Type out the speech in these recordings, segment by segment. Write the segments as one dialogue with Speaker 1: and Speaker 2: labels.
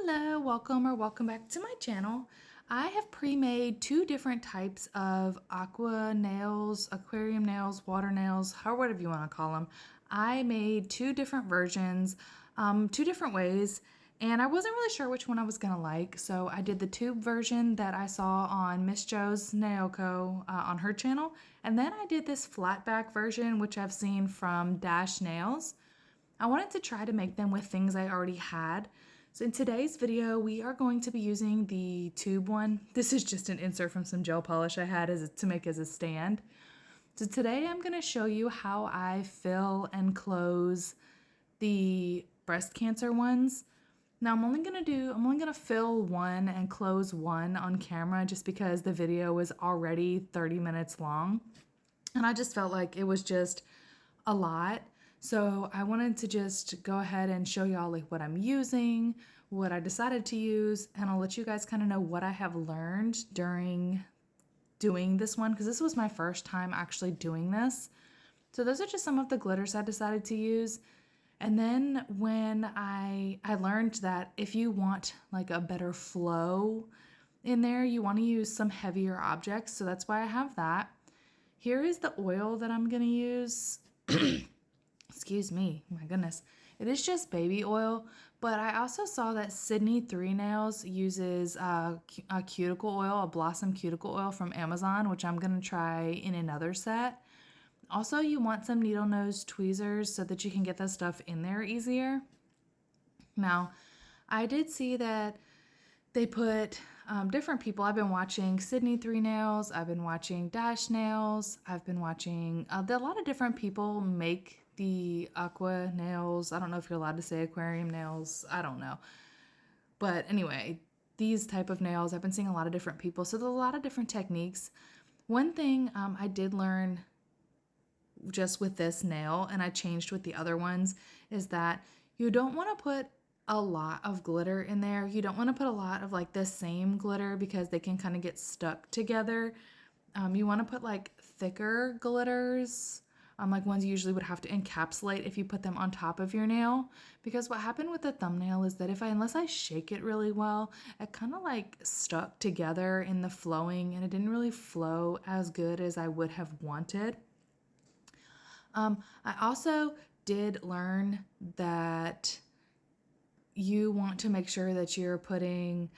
Speaker 1: Hello, welcome back to my channel. I have pre-made two different types of aqua nails, aquarium nails, water nails, or whatever you want to call them. I made two different versions, two different ways, and I wasn't really sure which one I was gonna like, so I did the tube version that I saw on Miss Jo's Nail Co. On her channel, and then I did this flat back version, which I've seen from Dash Nails. I wanted to try to make them with things I already had. So in today's video, we are going to be using the tube one. This is just an insert from some gel polish I had to make as a stand. So today I'm going to show you how I fill and close the breast cancer ones. Now I'm only going to fill one and close one on camera just because the video was already 30 minutes long. And I just felt like it was just a lot. So I wanted to just go ahead and show y'all like what I'm using, what I decided to use, and I'll let you guys kind of know what I have learned during doing this one, because this was my first time actually doing this. So those are just some of the glitters I decided to use. And then when I learned that if you want like a better flow in there, you want to use some heavier objects. So that's why I have that. Here is the oil that I'm going to use. Excuse me, my goodness. It is just baby oil, but I also saw that Sydney 3 Nails uses a cuticle oil, a blossom cuticle oil from Amazon, which I'm going to try in another set. Also, you want some needle nose tweezers so that you can get that stuff in there easier. Now, I did see that they put different people. I've been watching Sydney 3 Nails, I've been watching Dash Nails, I've been watching a lot of different people make the aqua nails. I don't know if you're allowed to say aquarium nails. I don't know. But anyway, these type of nails, I've been seeing a lot of different people. So there's a lot of different techniques. One thing I did learn just with this nail, and I changed with the other ones, is that you don't want to put a lot of glitter in there. You don't want to put a lot of like the same glitter because they can kind of get stuck together. You want to put like thicker glitters, like ones you usually would have to encapsulate if you put them on top of your nail. Because what happened with the thumbnail is that unless I shake it really well, it kind of like stuck together in the flowing, and it didn't really flow as good as I would have wanted. I also did learn that you want to make sure that you're putting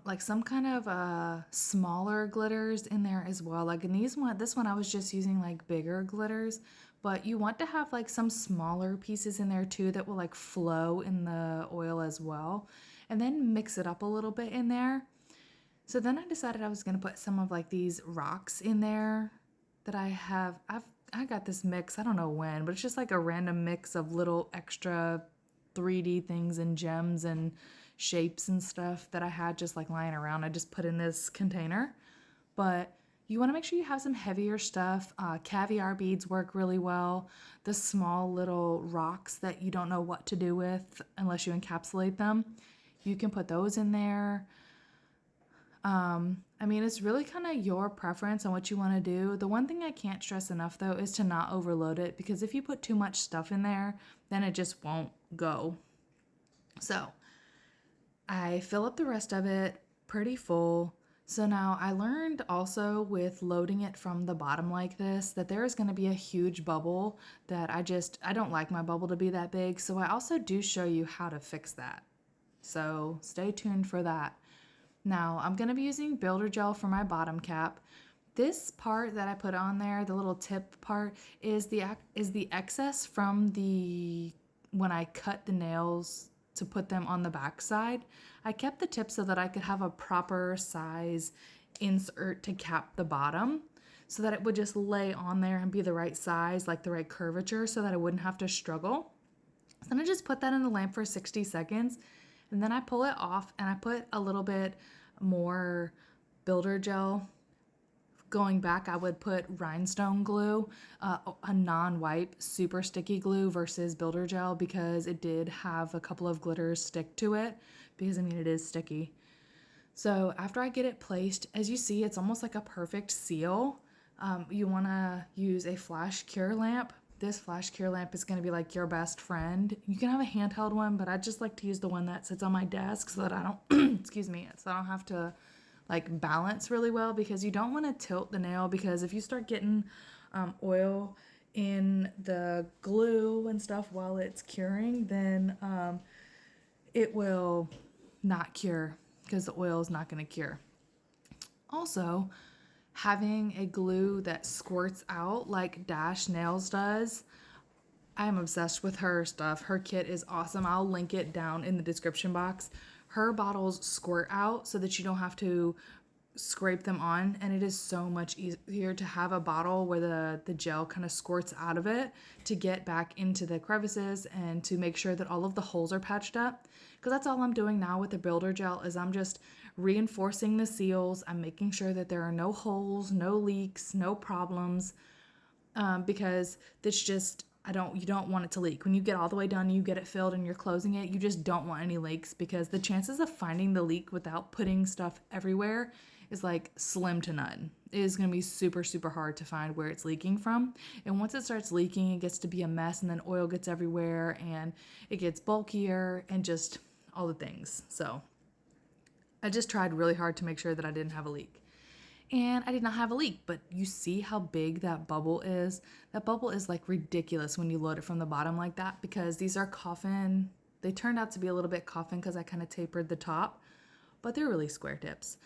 Speaker 1: like some kind of smaller glitters in there as well. Like in this one I was just using like bigger glitters, but you want to have like some smaller pieces in there too that will like flow in the oil as well, and then mix it up a little bit in there. So then I decided I was going to put some of like these rocks in there that I have. I got this mix, I don't know when, but it's just like a random mix of little extra 3D things and gems and shapes and stuff that I had just like lying around. I just put in this container. But you want to make sure you have some heavier stuff. Caviar beads work really well. The small little rocks that you don't know what to do with unless you encapsulate them, you can put those in there. I mean, it's really kind of your preference on what you want to do. The one thing I can't stress enough though is to not overload it, because if you put too much stuff in there, then it just won't go. So I fill up the rest of it pretty full. So now I learned also with loading it from the bottom like this that there is going to be a huge bubble that I don't like my bubble to be that big. So I also do show you how to fix that. So stay tuned for that. Now I'm going to be using builder gel for my bottom cap. This part that I put on there, the little tip part, is the excess from when I cut the nails to put them on the back side. I kept the tip so that I could have a proper size insert to cap the bottom, so that it would just lay on there and be the right size, like the right curvature, so that I wouldn't have to struggle. So then I just put that in the lamp for 60 seconds. And then I pull it off and I put a little bit more builder gel. Going back, I would put Rhinestone Glue, a non-wipe super sticky glue versus builder gel, because it did have a couple of glitters stick to it, because I mean it is sticky. So after I get it placed, as you see, it's almost like a perfect seal. You want to use a flash cure lamp. this flash cure lamp is going to be like your best friend. You can have a handheld one, but I just like to use the one that sits on my desk so that I don't, excuse me, so I don't have to like balance really well, because you don't want to tilt the nail, because if you start getting oil in the glue and stuff while it's curing, then it will not cure, because the oil is not going to cure. Also, having a glue that squirts out like Dash Nails does, I am obsessed with her stuff. Her kit is awesome. I'll link it down in the description box. Her bottles squirt out so that you don't have to scrape them on, and it is so much easier to have a bottle where the gel kind of squirts out of it to get back into the crevices and to make sure that all of the holes are patched up, because that's all I'm doing now with the builder gel, is I'm just reinforcing the seals. I'm making sure that there are no holes, no leaks, no problems, because it's just, you don't want it to leak. When you get all the way done, you get it filled and you're closing it, you just don't want any leaks, because the chances of finding the leak without putting stuff everywhere is like slim to none. It is going to be super, super hard to find where it's leaking from. And once it starts leaking, it gets to be a mess, and then oil gets everywhere and it gets bulkier and just all the things. So I just tried really hard to make sure that I didn't have a leak. And I did not have a leak, but you see how big that bubble is? That bubble is like ridiculous when you load it from the bottom like that, because these are coffin. They turned out to be a little bit coffin because I kind of tapered the top, but they're really square tips.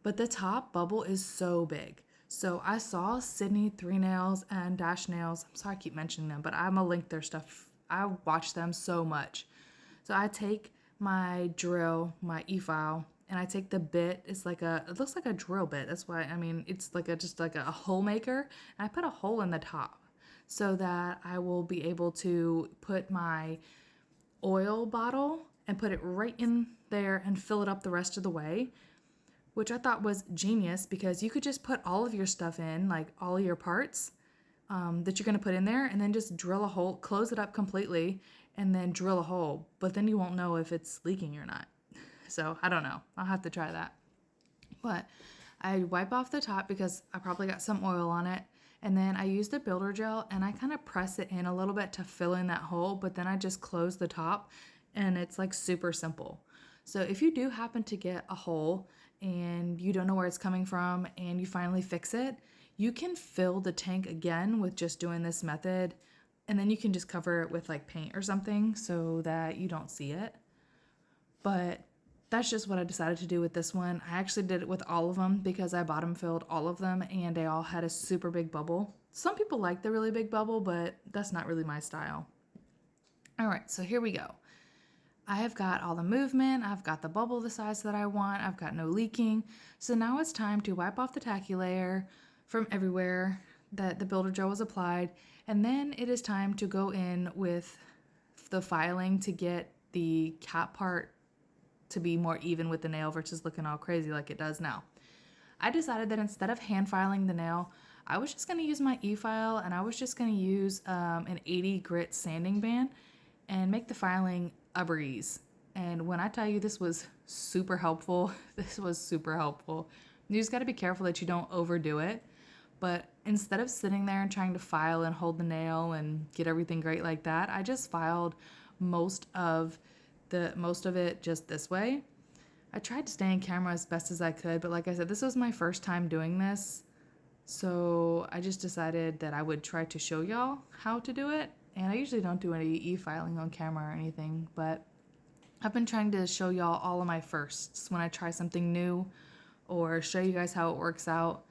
Speaker 1: But the top bubble is so big. So I saw Sydney 3 Nails and Dash Nails. I'm sorry I keep mentioning them, but I'm going to link their stuff. I watch them so much. So I take my drill, my Efile, and I take the bit. It looks like a drill bit. That's why, it's like just like a hole maker. And I put a hole in the top so that I will be able to put my oil bottle and put it right in there and fill it up the rest of the way, which I thought was genius, because you could just put all of your stuff in, like all of your parts that you're going to put in there, and then just drill a hole, close it up completely, and then drill a hole. But then you won't know if it's leaking or not. So I don't know. I'll have to try that. But I wipe off the top because I probably got some oil on it. And then I use the builder gel and I kind of press it in a little bit to fill in that hole. But then I just close the top, and it's like super simple. So if you do happen to get a hole and you don't know where it's coming from and you finally fix it, you can fill the tank again with just doing this method. And then you can just cover it with like paint or something so that you don't see it. But that's just what I decided to do with this one. I actually did it with all of them because I bottom filled all of them and they all had a super big bubble. Some people like the really big bubble, but that's not really my style. All right, so here we go. I have got all the movement, I've got the bubble the size that I want, I've got no leaking. So now it's time to wipe off the tacky layer from everywhere that the builder gel was applied. And then it is time to go in with the filing to get the cap part to be more even with the nail versus looking all crazy like it does now. I decided that instead of hand filing the nail, I was just going to use my E-file, and I was just going to use an 80 grit sanding band and make the filing a breeze. And when I tell you this was super helpful, this was super helpful. You just got to be careful that you don't overdo it. But instead of sitting there and trying to file and hold the nail and get everything great like that, I just filed most of it just this way. I tried to stay in camera as best as I could, but like I said, this was my first time doing this. So I just decided that I would try to show y'all how to do it. And I usually don't do any e-filing on camera or anything, but I've been trying to show y'all all of my firsts when I try something new or show you guys how it works out.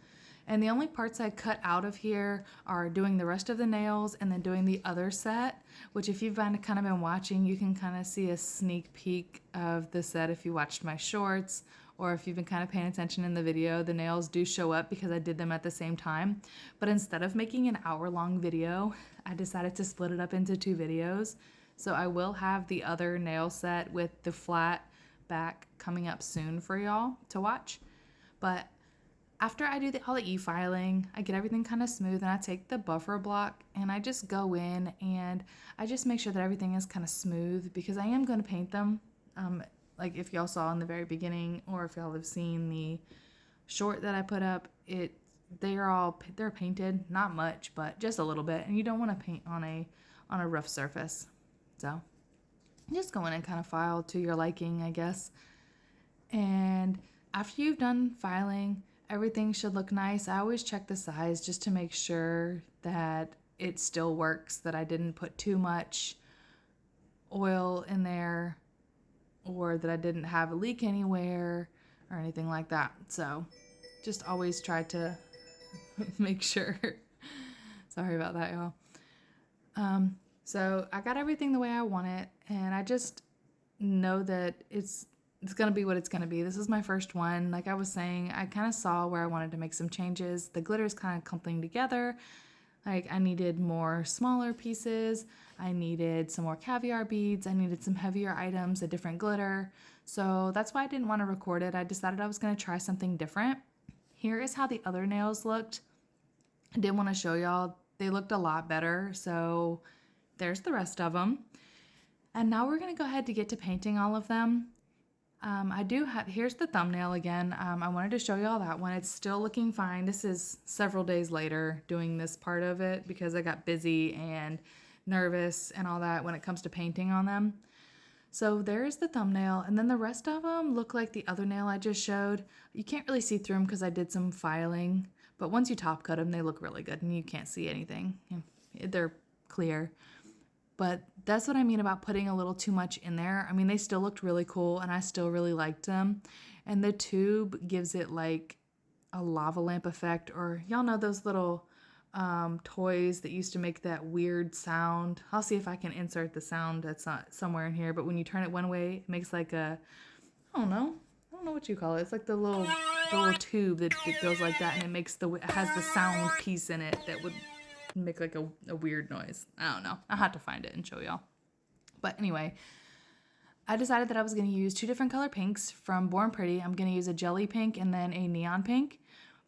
Speaker 1: And the only parts I cut out of here are doing the rest of the nails and then doing the other set, which if you've kind of been watching, you can kind of see a sneak peek of the set if you watched my shorts, or if you've been kind of paying attention in the video, the nails do show up because I did them at the same time. But instead of making an hour-long video, I decided to split it up into 2 videos. So I will have the other nail set with the flat back coming up soon for y'all to watch. But after I do all the e-filing, I get everything kind of smooth, and I take the buffer block and I just go in and I just make sure that everything is kind of smooth, because I am going to paint them. Like if y'all saw in the very beginning, or if y'all have seen the short that I put up, it they're painted, not much, but just a little bit, and you don't want to paint on a rough surface. So just go in and kind of file to your liking, I guess. And after you've done filing, everything should look nice. I always check the size just to make sure that it still works, that I didn't put too much oil in there or that I didn't have a leak anywhere or anything like that. So just always try to make sure. Sorry about that, y'all. So I got everything the way I want it, and I just know that it's gonna be what it's gonna be. This is my first one. Like I was saying, I kind of saw where I wanted to make some changes. The glitter's kind of clumping together. Like I needed more smaller pieces. I needed some more caviar beads. I needed some heavier items, a different glitter. So that's why I didn't want to record it. I decided I was gonna try something different. Here is how the other nails looked. I did want to show y'all. They looked a lot better. So there's the rest of them. And now we're going to go ahead to get to painting all of them. Here's the thumbnail again. I wanted to show y'all that one. It's still looking fine. This is several days later doing this part of it because I got busy and nervous and all that when it comes to painting on them. So there's the thumbnail, and then the rest of them look like the other nail I just showed. You can't really see through them because I did some filing, but once you top cut them, they look really good and you can't see anything. They're clear. But that's what I mean about putting a little too much in there. I mean, they still looked really cool and I still really liked them. And the tube gives it like a lava lamp effect, or y'all know those little toys that used to make that weird sound. I'll see if I can insert the sound that's not somewhere in here, but when you turn it one way, it makes like a, I don't know what you call it. It's like the little tube that goes like that, and it has the sound piece in it that would make like a weird noise. I don't know. I'll have to find it and show y'all. But anyway, I decided that I was going to use two different color pinks from Born Pretty. I'm going to use a jelly pink and then a neon pink.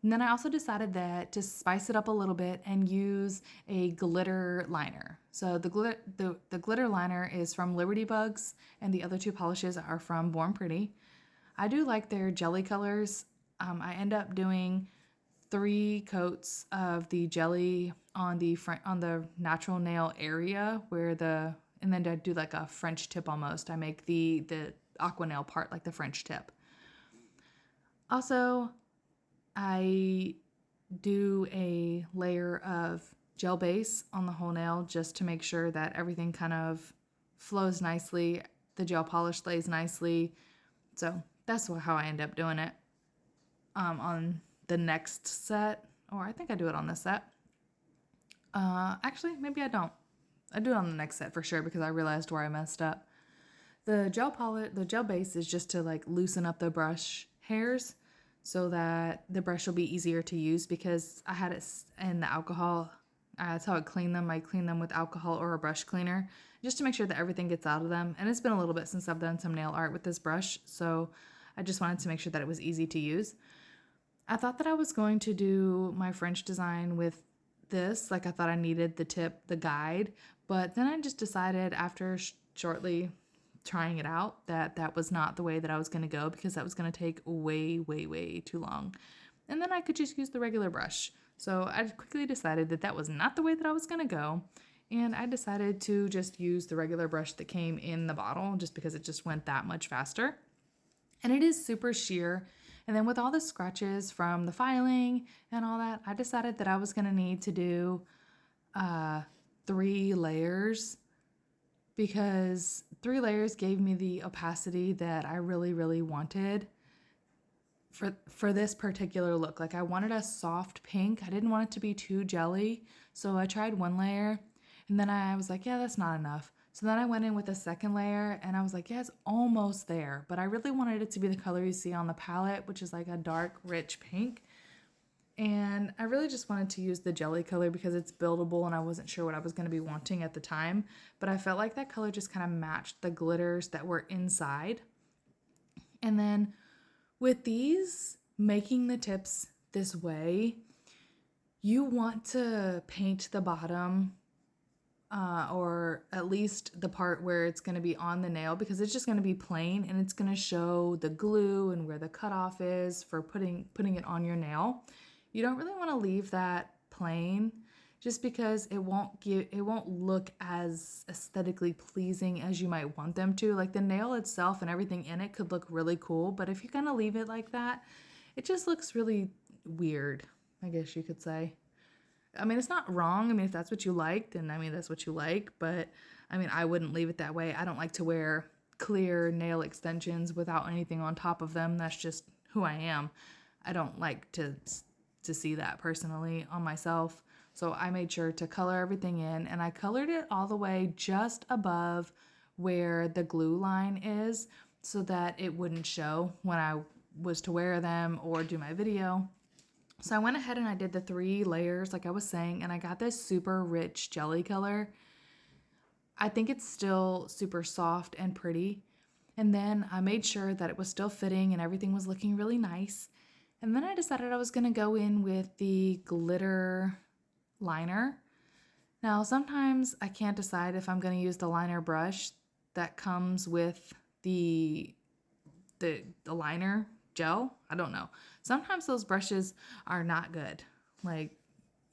Speaker 1: And then I also decided that to spice it up a little bit and use a glitter liner. So the glitter liner is from Liberty Bugs, and the other two polishes are from Born Pretty. I do like their jelly colors. I end up doing 3 coats of the jelly on the natural nail area and then I do like a French tip almost. I make the aqua nail part like the French tip. Also, I do a layer of gel base on the whole nail just to make sure that everything kind of flows nicely. The gel polish lays nicely. So that's how I end up doing it on the next set, or I think I do it on this set. Actually, maybe I don't. I do it on the next set for sure because I realized where I messed up. The gel base is just to like loosen up the brush hairs so that the brush will be easier to use, because I had it in the alcohol. That's how I clean them. I clean them with alcohol or a brush cleaner just to make sure that everything gets out of them. And it's been a little bit since I've done some nail art with this brush, so I just wanted to make sure that it was easy to use. I thought that I was going to do my French design with this. Like I thought I needed the guide, but then I just decided after shortly trying it out that was not the way that I was going to go, because that was going to take way, way, way too long. And then I could just use the regular brush. So I quickly decided that was not the way that I was going to go. And I decided to just use the regular brush that came in the bottle just because it just went that much faster. And it is super sheer. And then with all the scratches from the filing and all that, I decided that I was going to need to do 3 layers, because 3 layers gave me the opacity that I really, really wanted for this particular look. Like I wanted a soft pink. I didn't want it to be too jelly. So I tried 1 layer and then I was like, yeah, that's not enough. So then I went in with a second layer and I was like, yeah, it's almost there. But I really wanted it to be the color you see on the palette, which is like a dark, rich pink. And I really just wanted to use the jelly color because it's buildable and I wasn't sure what I was going to be wanting at the time. But I felt like that color just kind of matched the glitters that were inside. And then with these, making the tips this way, you want to paint the bottom or at least the part where it's going to be on the nail, because it's just going to be plain and it's going to show the glue and where the cutoff is for putting it on your nail. you don't really want to leave that plain just because it won't look as aesthetically pleasing as you might want them to. Like the nail itself and everything in it could look really cool, but if you kind of leave it like that, it just looks really weird, I guess you could say. I mean, it's not wrong. I mean, if that's what you like, then I mean, that's what you like, but I mean, I wouldn't leave it that way. I don't like to wear clear nail extensions without anything on top of them. That's just who I am. I don't like to see that personally on myself. So I made sure to color everything in, and I colored it all the way just above where the glue line is so that it wouldn't show when I was to wear them or do my video. So I went ahead and I did the 3 layers like I was saying, and I got this super rich jelly color. I think it's still super soft and pretty. And then I made sure that it was still fitting and everything was looking really nice. And then I decided I was going to go in with the glitter liner. Now, sometimes I can't decide if I'm going to use the liner brush that comes with the liner gel. I don't know. Sometimes those brushes are not good. Like,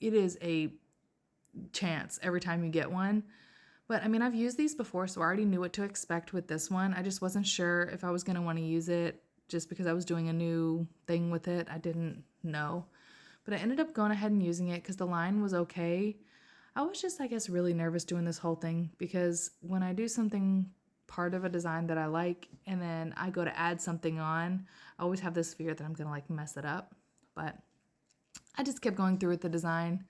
Speaker 1: it is a chance every time you get one. But I mean, I've used these before, so I already knew what to expect with this one. I just wasn't sure if I was going to want to use it just because I was doing a new thing with it. I didn't know. But I ended up going ahead and using it because the line was okay. I was just, I guess, really nervous doing this whole thing because when I do something, part of a design that I like, and then I go to add something on, I always have this fear that I'm going to like mess it up. But I just kept going through with the design,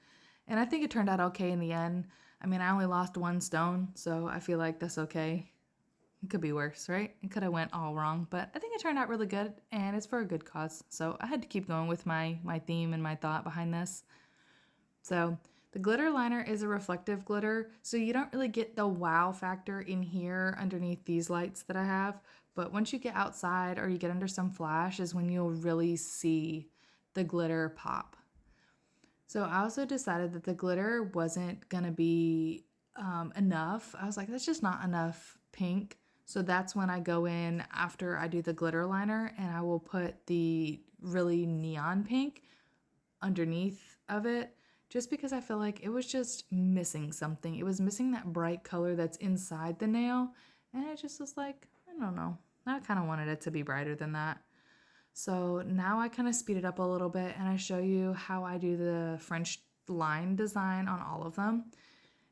Speaker 1: and I think it turned out okay in the end. I mean, I only lost 1 stone, so I feel like that's okay. It could be worse, right? It could have went all wrong, but I think it turned out really good, and it's for a good cause. So I had to keep going with my theme and my thought behind this. So the glitter liner is a reflective glitter, so you don't really get the wow factor in here underneath these lights that I have. But once you get outside or you get under some flash is when you'll really see the glitter pop. So I also decided that the glitter wasn't going to be enough. I was like, that's just not enough pink. So that's when I go in after I do the glitter liner and I will put the really neon pink underneath of it just because I feel like it was just missing something. It was missing that bright color that's inside the nail, and it just was like, I don't know. I kind of wanted it to be brighter than that. So now I kind of speed it up a little bit and I show you how I do the French line design on all of them.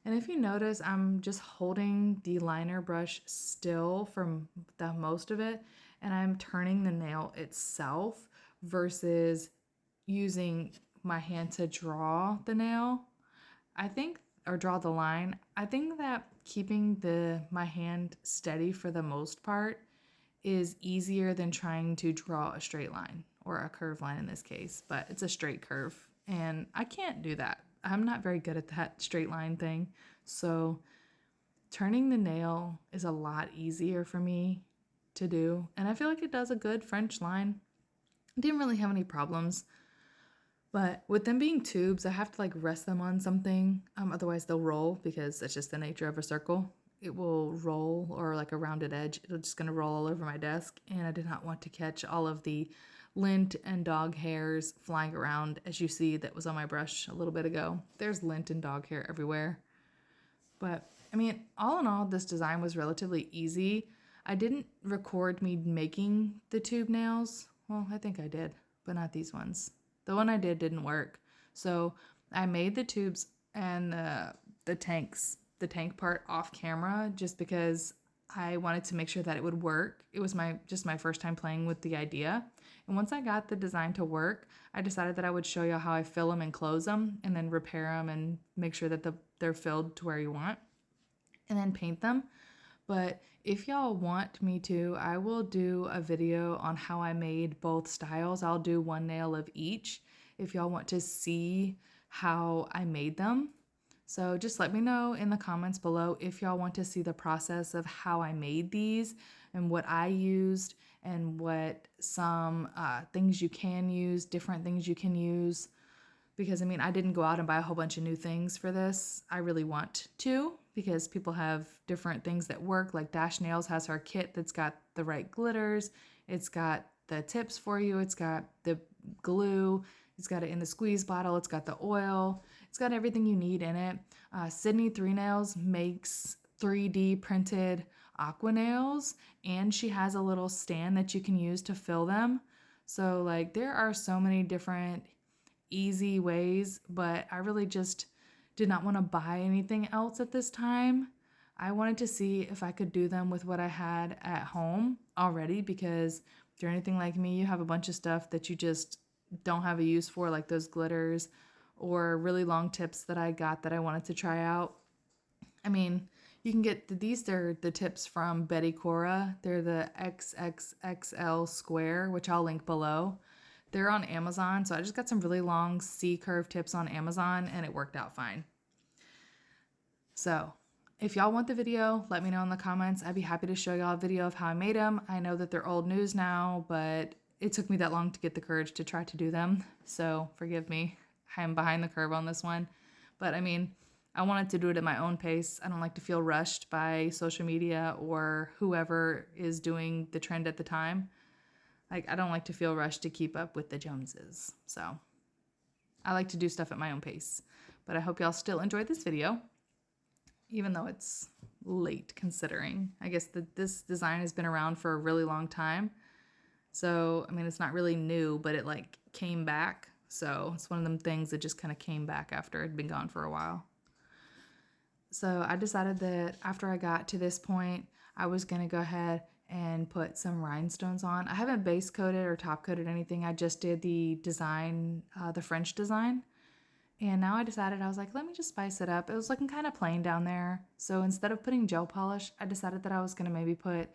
Speaker 1: And if you notice, I'm just holding the liner brush still for the most of it, and I'm turning the nail itself versus using my hand to draw the nail. I think, or draw the line. I think that keeping my hand steady for the most part is easier than trying to draw a straight line or a curved line in this case, but it's a straight curve and I can't do that. I'm not very good at that straight line thing. So turning the nail is a lot easier for me to do, and I feel like it does a good French line. I didn't really have any problems. But with them being tubes, I have to like rest them on something. Otherwise they'll roll because that's just the nature of a circle. It will roll, or like a rounded edge. It's just going to roll all over my desk. And I did not want to catch all of the lint and dog hairs flying around, as you see that was on my brush a little bit ago. There's lint and dog hair everywhere. But I mean, all in all, this design was relatively easy. I didn't record me making the tube nails. Well, I think I did, but not these ones. The one I did didn't work. So I made the tubes and the tank part off camera just because I wanted to make sure that it would work. It was just my first time playing with the idea. And once I got the design to work, I decided that I would show you how I fill them and close them and then repair them and make sure that they're filled to where you want and then paint them. But if y'all want me to, I will do a video on how I made both styles. I'll do 1 nail of each if y'all want to see how I made them. So just let me know in the comments below if y'all want to see the process of how I made these and what I used and what some things you can use, different things you can use. Because I mean, I didn't go out and buy a whole bunch of new things for this. I really want to, because people have different things that work. Like Dash Nails has her kit that's got the right glitters. It's got the tips for you. It's got the glue. It's got it in the squeeze bottle. It's got the oil. It's got everything you need in it. Sydney 3 Nails makes 3D printed Aqua nails, and she has a little stand that you can use to fill them. So like there are so many different easy ways, but I really just did not want to buy anything else at this time. I wanted to see if I could do them with what I had at home already, because if you're anything like me, you have a bunch of stuff that you just don't have a use for, like those glitters or really long tips that I got that I wanted to try out. I mean, you can get these, they're the tips from Cora. They're the XXXL square, which I'll link below. They're on Amazon, so I just got some really long C-curve tips on Amazon, and it worked out fine. So if y'all want the video, let me know in the comments. I'd be happy to show y'all a video of how I made them. I know that they're old news now, but it took me that long to get the courage to try to do them. So forgive me. I'm behind the curve on this one. But I mean, I wanted to do it at my own pace. I don't like to feel rushed by social media or whoever is doing the trend at the time. Like, I don't like to feel rushed to keep up with the Joneses. So I like to do stuff at my own pace. But I hope y'all still enjoyed this video, even though it's late considering. I guess that this design has been around for a really long time. So, I mean, it's not really new, but it like came back. So it's one of them things that just kind of came back after it'd been gone for a while. So I decided that after I got to this point, I was going to go ahead and put some rhinestones on. I haven't base coated or top coated anything. I just did the design, the French design. And now I decided, I was like, let me just spice it up. It was looking kind of plain down there. So instead of putting gel polish, I decided that I was going to maybe put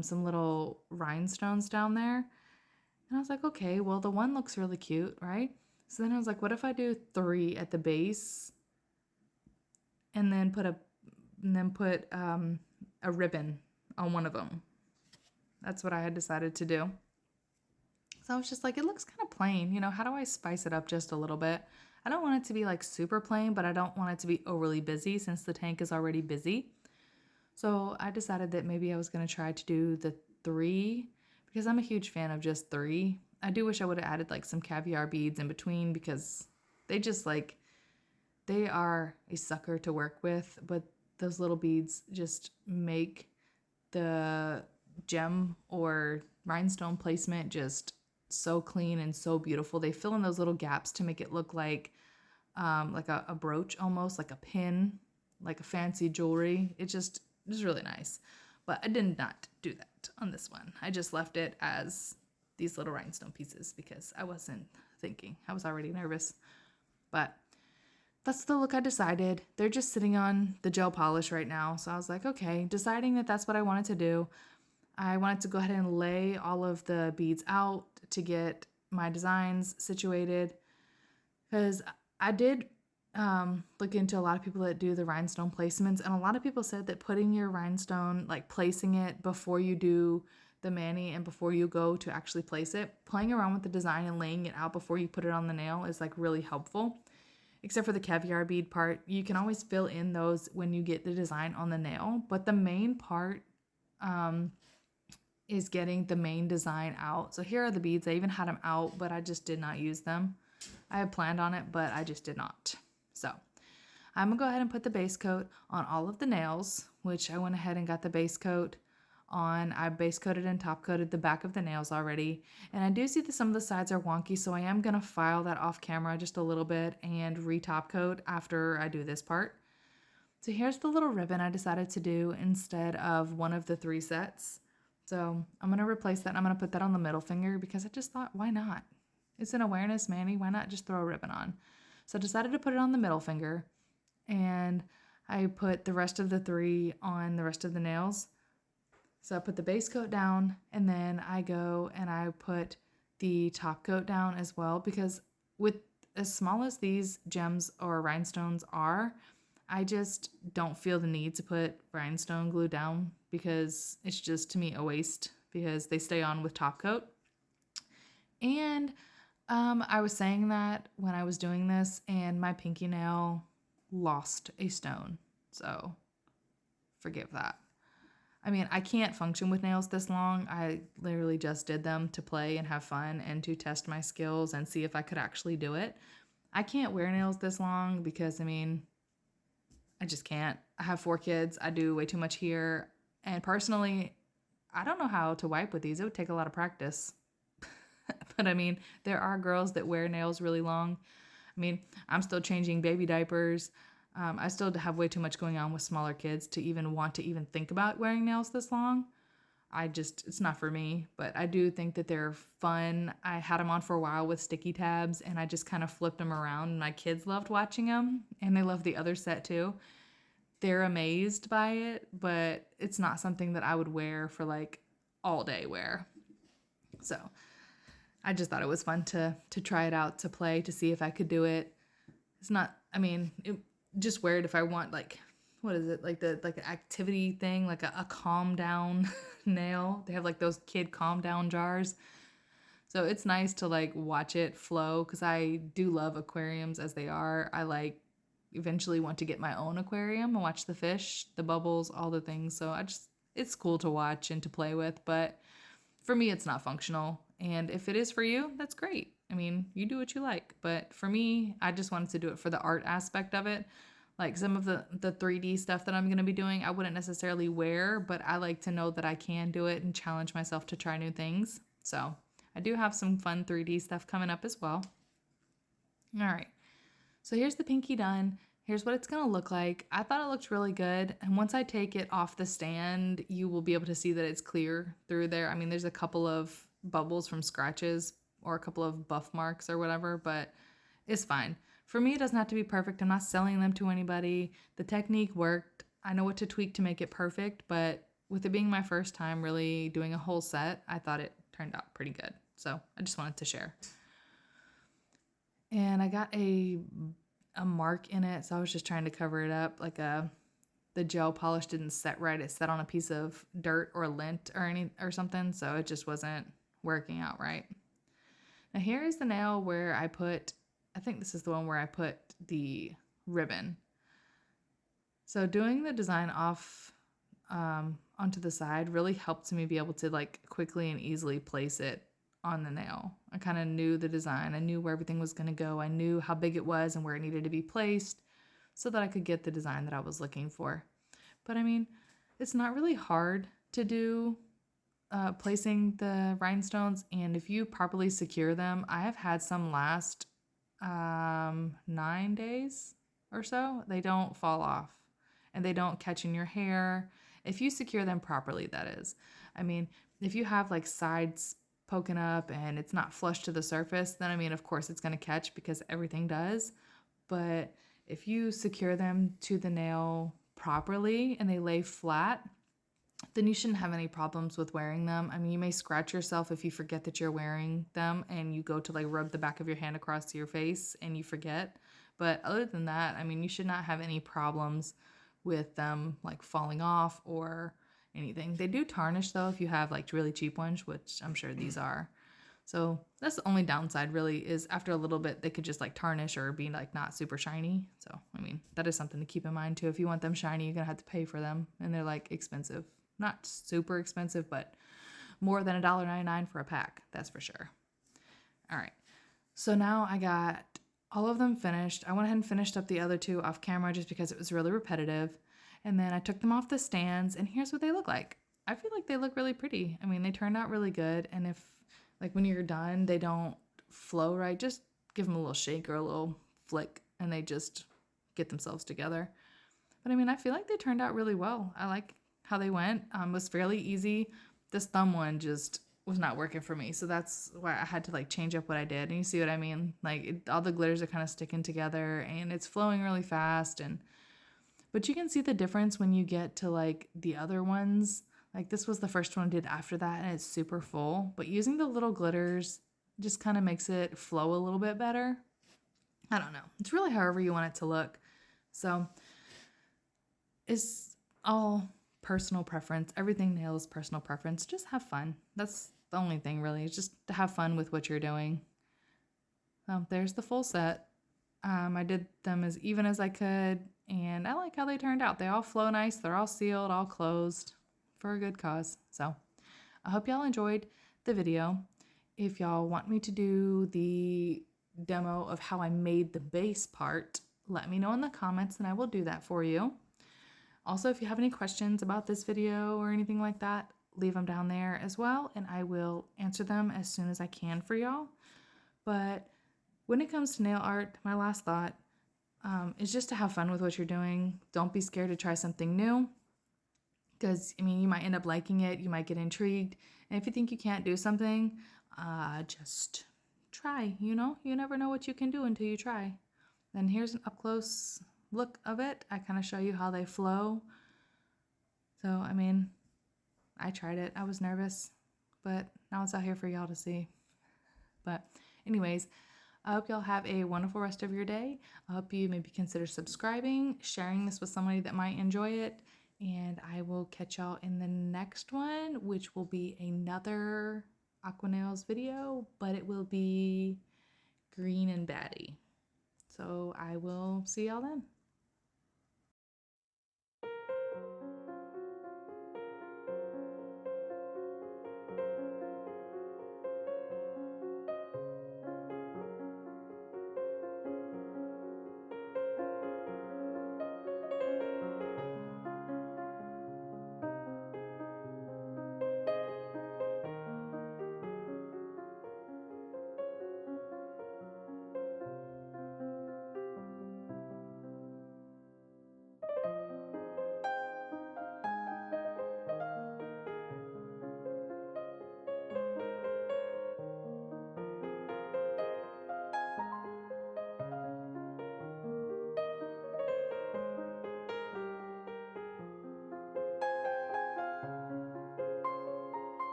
Speaker 1: some little rhinestones down there. And I was like, okay, well, the one looks really cute, right? So then I was like, what if I do 3 at the base and then put a ribbon on one of them? That's what I had decided to do. So I was just like, it looks kind of plain. You know, how do I spice it up just a little bit? I don't want it to be like super plain, but I don't want it to be overly busy since the tank is already busy. So I decided that maybe I was going to try to do the 3 because I'm a huge fan of just 3. I do wish I would have added like some caviar beads in between because they just like, they are a sucker to work with, but those little beads just make the gem or rhinestone placement just so clean and so beautiful. They fill in those little gaps to make it look like a brooch, almost like a pin, like a fancy jewelry. It just is really nice. But I did not do that on this one. I just left it as these little rhinestone pieces because I wasn't thinking. I was already nervous. But that's the look I decided. They're just sitting on the gel polish right now. So I was like, okay, deciding that that's what I wanted to do. I wanted to go ahead and lay all of the beads out to get my designs situated. Because I did look into a lot of people that do the rhinestone placements. And a lot of people said that putting your rhinestone, like placing it before you do the mani and before you go to actually place it, playing around with the design and laying it out before you put it on the nail is like really helpful. Except for the caviar bead part. You can always fill in those when you get the design on the nail. But the main part is getting the main design out. So here are the beads. I even had them out, but I just did not use them. I had planned on it, but I just did not. So I'm going to go ahead and put the base coat on all of the nails, which I went ahead and got the base coat on. I base coated and top coated the back of the nails already. And I do see that some of the sides are wonky, so I am going to file that off camera just a little bit and re-top coat after I do this part. So here's the little ribbon I decided to do instead of one of the 3 sets. So I'm going to replace that and I'm going to put that on the middle finger because I just thought, why not? It's an awareness mani. Why not just throw a ribbon on? So I decided to put it on the middle finger and I put the rest of the 3 on the rest of the nails. So I put the base coat down and then I go and I put the top coat down as well because with as small as these gems or rhinestones are, I just don't feel the need to put rhinestone glue down because it's just to me a waste because they stay on with top coat. And I was saying that when I was doing this and my pinky nail lost a stone. So forgive that. I mean, I can't function with nails this long. I literally just did them to play and have fun and to test my skills and see if I could actually do it. I can't wear nails this long because, I mean, I just can't. I have 4 kids. I do way too much here. And personally, I don't know how to wipe with these. It would take a lot of practice. But I mean, there are girls that wear nails really long. I mean, I'm still changing baby diapers. I still have way too much going on with smaller kids to even want to even think about wearing nails this long. It's not for me, but I do think that they're fun. I had them on for a while with sticky tabs and I just kind of flipped them around and my kids loved watching them and they love the other set too. They're amazed by it, but it's not something that I would wear for like all day wear. So I just thought it was fun to try it out, to play, to see if I could do it. It's not, I mean, just wear it if I want, like, what is it? Like an activity thing, like a calm down nail. They have like those kid calm down jars. So it's nice to like watch it flow because I do love aquariums as they are. I like eventually want to get my own aquarium and watch the fish, the bubbles, all the things. So it's cool to watch and to play with, but for me, it's not functional. And if it is for you, that's great. I mean, you do what you like. But for me, I just wanted to do it for the art aspect of it. Like some of the 3D stuff that I'm going to be doing, I wouldn't necessarily wear, but I like to know that I can do it and challenge myself to try new things. So I do have some fun 3D stuff coming up as well. All right. So here's the pinky done. Here's what it's going to look like. I thought it looked really good. And once I take it off the stand, you will be able to see that it's clear through there. I mean, there's a couple of bubbles from scratches or a couple of buff marks or whatever, but it's fine. For me, it doesn't have to be perfect. I'm not selling them to anybody. The technique worked. I know what to tweak to make it perfect, but with it being my first time really doing a whole set, I thought it turned out pretty good. So I just wanted to share. And I got a mark in it, so I was just trying to cover it up. Like the gel polish didn't set right. It set on a piece of dirt or lint or something, so it just wasn't working out right. Now here is the nail where I think this is the one where I put the ribbon. So doing the design off onto the side really helped me be able to like quickly and easily place it on the nail. I kind of knew the design. I knew where everything was going to go. I knew how big it was and where it needed to be placed so that I could get the design that I was looking for. But I mean, it's not really hard to do placing the rhinestones, and if you properly secure them, I have had some last 9 days or so. They don't fall off and they don't catch in your hair if you secure them properly, that is. I mean, if you have like sides poking up and it's not flush to the surface, then I mean, of course it's going to catch because everything does. But if you secure them to the nail properly and they lay flat, then you shouldn't have any problems with wearing them. I mean, you may scratch yourself if you forget that you're wearing them and you go to like rub the back of your hand across your face and you forget. But other than that, I mean, you should not have any problems with them like falling off or anything. They do tarnish though if you have like really cheap ones, which I'm sure these are. So that's the only downside really, is after a little bit they could just like tarnish or be like not super shiny. So I mean, that is something to keep in mind too. If you want them shiny, you're gonna have to pay for them, and they're like expensive. Not super expensive, but more than $1.99 for a pack, that's for sure. All right, so now I got all of them finished. I went ahead and finished up the other 2 off camera just because it was really repetitive. And then I took them off the stands, and here's what they look like. I feel like they look really pretty. I mean, they turned out really good. And if, like, when you're done, they don't flow right, just give them a little shake or a little flick, and they just get themselves together. But I mean, I feel like they turned out really well. I like how they went. It was fairly easy. This thumb one just was not working for me, so that's why I had to like change up what I did. And you see what I mean? Like all the glitters are kind of sticking together and it's flowing really fast. But you can see the difference when you get to like the other ones. Like this was the first one I did after that, and it's super full. But using the little glitters just kind of makes it flow a little bit better. I don't know. It's really however you want it to look. So it's all personal preference. Everything nail is personal preference. Just have fun. That's the only thing really, is just to have fun with what you're doing. There's the full set. I did them as even as I could, and I like how they turned out. They all flow nice. They're all sealed, all closed. for a good cause. So I hope y'all enjoyed the video. If y'all want me to do the demo of how I made the base part, let me know in the comments and I will do that for you. Also, if you have any questions about this video or anything like that, leave them down there as well and I will answer them as soon as I can for y'all. But when it comes to nail art, my last thought is just to have fun with what you're doing. Don't be scared to try something new because, I mean, you might end up liking it, you might get intrigued, and if you think you can't do something, just try, you know? You never know what you can do until you try. Then here's an up-close look of it. I kind of show you how they flow. So, I mean, I tried it. I was nervous, but now it's out here for y'all to see. But anyways, I hope y'all have a wonderful rest of your day. I hope you maybe consider subscribing, sharing this with somebody that might enjoy it, and I will catch y'all in the next one, which will be another Aqua Nails video, but it will be green and batty. So I will see y'all then.